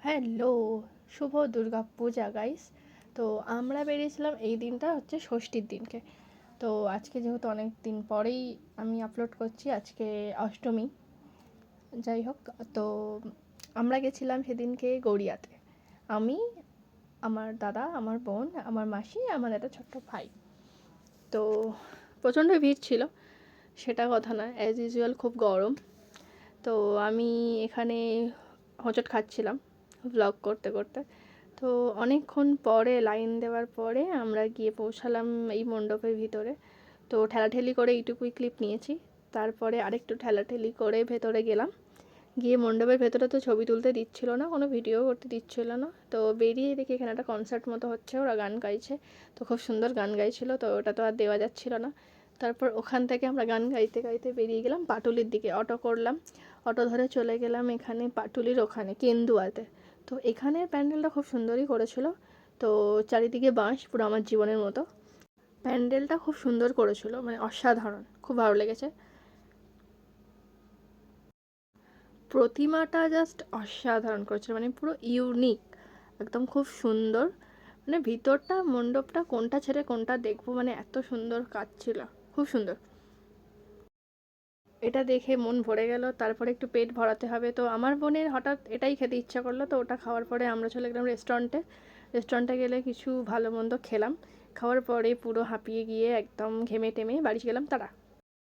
Hello, শুভ দুর্গা পূজা guys. তো আমরা বেরিয়েছিলাম, এই দিনটা হচ্ছে ষষ্ঠীর দিনকে। তো আজকে যেহেতু অনেক দিন পরেই আমি আপলোড করছি, আজকে অষ্টমী। যাই হোক, তো আমরা গেছিলাম সেদিনকে গড়িয়াতে। আমি, আমার দাদা, আমার বোন, আমার মাসি, আমার একটা ছোট্ট ভাই। তো প্রচণ্ড ভিড় ছিল, সেটা কথা না, অ্যাজ ইউজুয়াল খুব গরম। তো আমি এখানে হোঁচট খাচ্ছিলাম ব্লগ করতে করতে। তো অনেকক্ষণ পরে লাইন দেওয়ার পরে আমরা গিয়ে পৌঁছালাম এই মণ্ডপের ভিতরে। তো ঠেলাঠেলি করে এইটুকুই ক্লিপ নিয়েছি। তারপরে আরেকটু ঠেলাঠেলি করে ভেতরে গেলাম। গিয়ে মণ্ডপের ভেতরে তো ছবি তুলতে দিচ্ছিল না, কোনো ভিডিও করতে দিচ্ছিল না। তো বেরিয়ে দেখি এখানে একটা কনসার্ট মতো হচ্ছে, ওরা গান গাইছে। তো খুব সুন্দর গান গাইছিল, তো ওটা তো আর দেওয়া যাচ্ছিল না। তারপর ওখান থেকে আমরা গান গাইতে গাইতে বেরিয়ে গেলাম পাটুলির দিকে, অটো করলাম। অটো ধরে চলে গেলাম এখানে পাটুলির ওখানে কেন্দুয়াতে। তো এখানের প্যান্ডেলটা খুব সুন্দরই করেছিল। তো চারিদিকে বাঁশ, পুরো আমার জীবনের মতো। প্যান্ডেলটা খুব সুন্দর করেছিল, মানে অসাধারণ, খুব ভালো লেগেছে। প্রতিমাটা জাস্ট অসাধারণ করেছিল, মানে পুরো ইউনিক, একদম খুব সুন্দর। মানে ভিতরটা মণ্ডপটা কোনটা ছেড়ে কোনটা দেখবো, মানে এত সুন্দর কাজ ছিল, খুব সুন্দর। এটা দেখে মন ভরে গেল। তারপরে একটু পেট ভরাতে হবে, তো আমার বোনের হঠাৎ এটাই খেতে ইচ্ছা করলো, তো ওটা খাওয়ার পরে আমরা চলে গেলাম রেস্টুরেন্টে। রেস্টুরেন্টে গেলে কিছু ভালো মন্দ খেলাম। খাওয়ার পরে পুরো হাঁপিয়ে গিয়ে একদম ঘেমে টেমে বাড়ি গেলাম। তারা